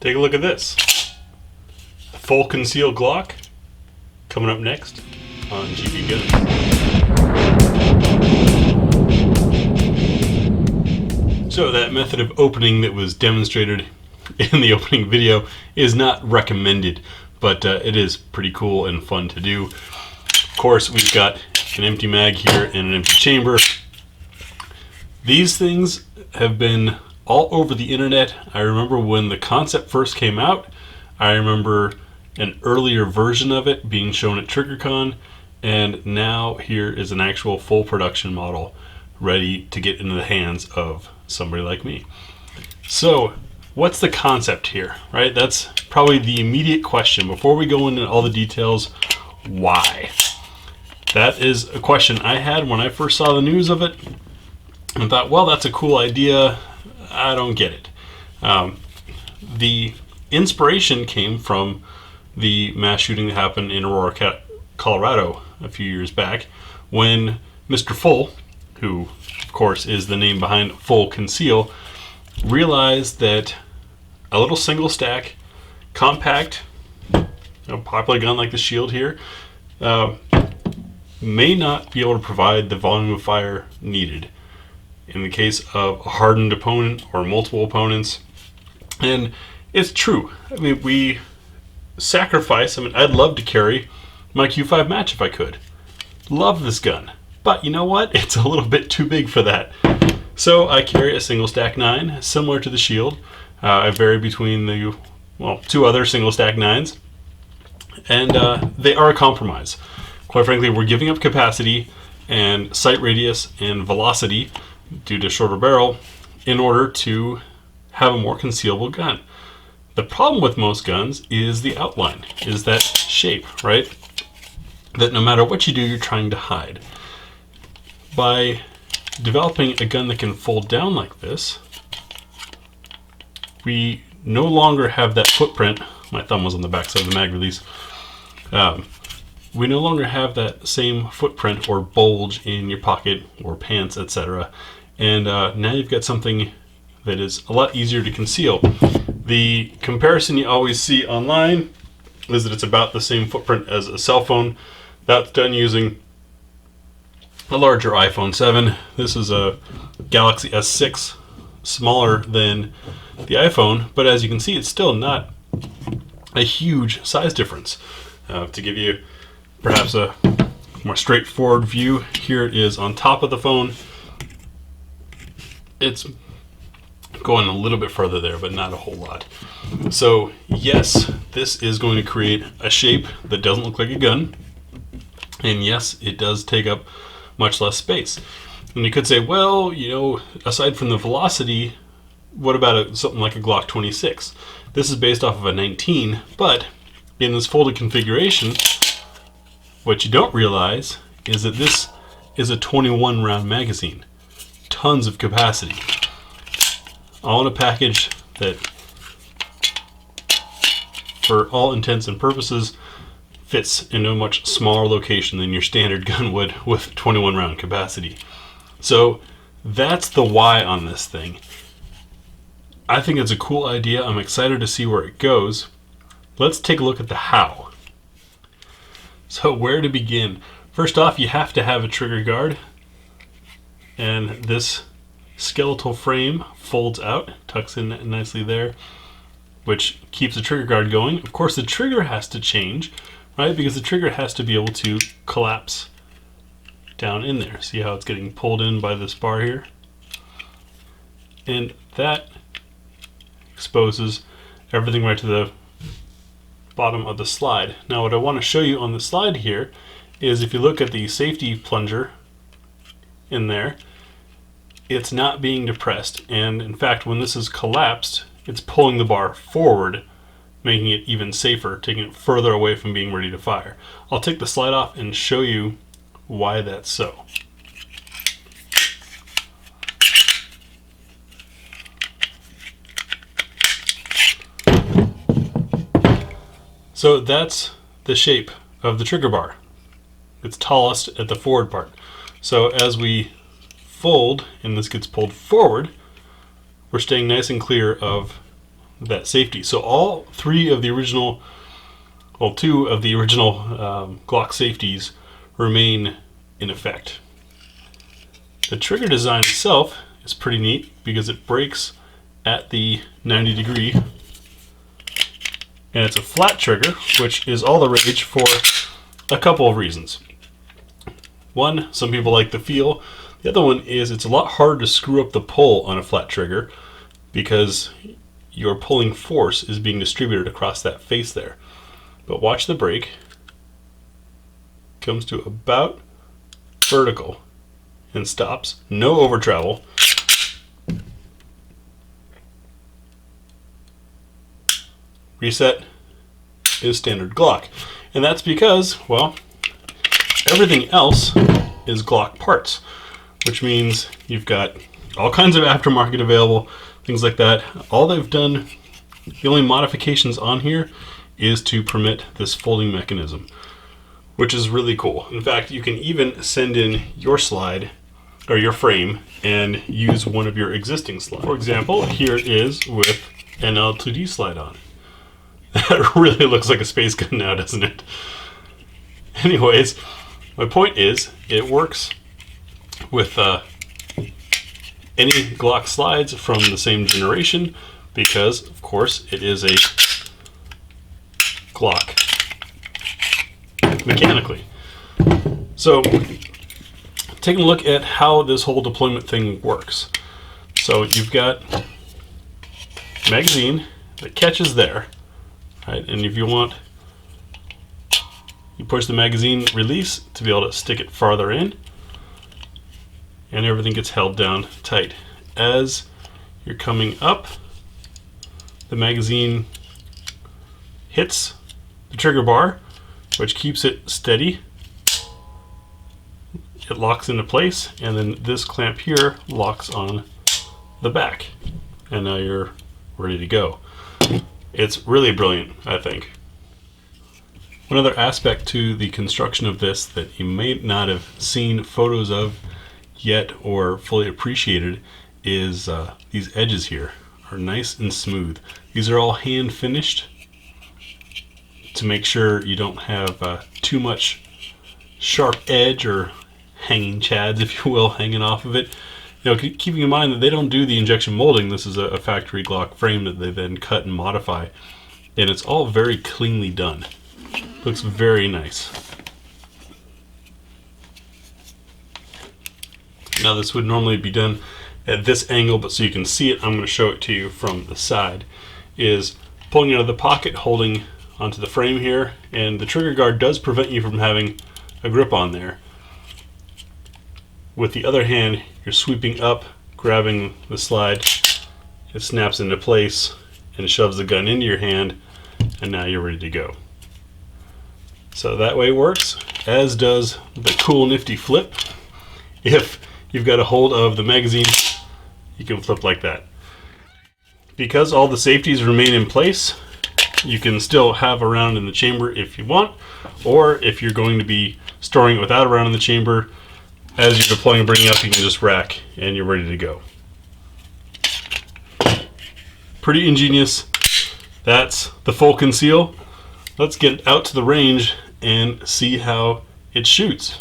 Take a look at this. Full Conceal Glock coming up next on GBGuns. So that method of opening that was demonstrated in the opening video is not recommended, but it is pretty cool and fun to do. Of course, we've got an empty mag here and an empty chamber. These things have been all over the internet. I remember when the concept first came out. I remember an earlier version of it being shown at TriggerCon, and now here is an actual full production model ready to get into the hands of somebody like me. So what's the concept here, right? That's probably the immediate question. Before we go into all the details, why? That is a question I had when I first saw the news of it. I thought, well, that's a cool idea. I don't get it. The inspiration came from the mass shooting that happened in Aurora, Colorado a few years back, when Mr. Full, who of course is the name behind Full Conceal, realized that a little single stack, compact, popular gun like the Shield here, may not be able to provide the volume of fire needed in the case of a hardened opponent or multiple opponents. And it's true. I mean, we sacrifice. I mean, I'd love to carry my Q5 match if I could. Love this gun. But you know what? It's a little bit too big for that. So I carry a single stack 9, similar to the Shield. I vary between the, well, two other single stack 9s. And they are a compromise. Quite frankly, we're giving up capacity and sight radius and velocity due to shorter barrel in order to have a more concealable gun. The problem with most guns is the outline, is that shape, right? That no matter what you do, you're trying to hide. By developing a gun that can fold down like this, we no longer have that footprint. My thumb was on the back side of the mag release. We no longer have that same footprint or bulge in your pocket or pants, etc. And now you've got something that is a lot easier to conceal. The comparison you always see online is that it's about the same footprint as a cell phone. That's done using a larger iPhone 7. This is a Galaxy S6, smaller than the iPhone, but as you can see, it's still not a huge size difference. To give you perhaps a more straightforward view, here it is on top of the phone. It's going a little bit further there, but not a whole lot. So yes, this is going to create a shape that doesn't look like a gun, and yes, it does take up much less space. And you could say, well, you know, aside from the velocity, what about something like a Glock 26? This is based off of a 19, but in this folded configuration, what you don't realize is that this is a 21 round magazine. Tons of capacity. All in a package that, for all intents and purposes, fits in a much smaller location than your standard gun would with 21 round capacity. So that's the why on this thing. I think it's a cool idea. I'm excited to see where it goes. Let's take a look at the how. So where to begin? First off, you have to have a trigger guard, and this skeletal frame folds out, tucks in nicely there, which keeps the trigger guard going. Of course, the trigger has to change, right? Because the trigger has to be able to collapse down in there. See how it's getting pulled in by this bar here? And that exposes everything right to the bottom of the slide. Now what I want to show you on the slide here is if you look at the safety plunger in there, it's not being depressed, and in fact when this is collapsed, it's pulling the bar forward, making it even safer, taking it further away from being ready to fire. I'll take the slide off and show you why that's so. So that's the shape of the trigger bar. It's tallest at the forward part. So as we fold and this gets pulled forward, we're staying nice and clear of that safety. So all three of the original, well, two of the original Glock safeties remain in effect. The trigger design itself is pretty neat because it breaks at the 90 degree, and it's a flat trigger, which is all the rage for a couple of reasons. One, some people like the feel. The other one is it's a lot harder to screw up the pull on a flat trigger because your pulling force is being distributed across that face there. But watch the break. Comes to about vertical and stops. No over travel. Reset is standard Glock. And that's because, well, everything else is Glock parts, which means you've got all kinds of aftermarket available, things like that. All they've done, the only modifications on here is to permit this folding mechanism, which is really cool. In fact, you can even send in your slide or your frame and use one of your existing slides. For example, here it is with an L2D slide on. That really looks like a space gun now, doesn't it? Anyways, my point is it works with any Glock slides from the same generation because, of course, it is a Glock mechanically. So, taking a look at how this whole deployment thing works. So you've got a magazine that catches there, right? And if you want, you push the magazine release to be able to stick it farther in, and everything gets held down tight. As you're coming up, the magazine hits the trigger bar, which keeps it steady. It locks into place, and then this clamp here locks on the back, and now you're ready to go. It's really brilliant, I think. One other aspect to the construction of this that you may not have seen photos of yet or fully appreciated is these edges here are nice and smooth. These are all hand finished to make sure you don't have too much sharp edge or hanging chads, if you will, hanging off of it. You know, keeping in mind that they don't do the injection molding. This is a factory Glock frame that they then cut and modify, and it's all very cleanly done. Looks very nice. Now this would normally be done at this angle, but so you can see it, I'm going to show it to you from the side. Is pulling out of the pocket, holding onto the frame here, and the trigger guard does prevent you from having a grip on there. With the other hand, you're sweeping up, grabbing the slide, it snaps into place and shoves the gun into your hand, and now you're ready to go. So that way it works, as does the cool nifty flip. If you've got a hold of the magazine, you can flip like that. Because all the safeties remain in place, you can still have a round in the chamber if you want, or if you're going to be storing it without a round in the chamber, as you're deploying and bringing up, you can just rack and you're ready to go. Pretty ingenious. That's the full Conceal. Let's get out to the range and see how it shoots.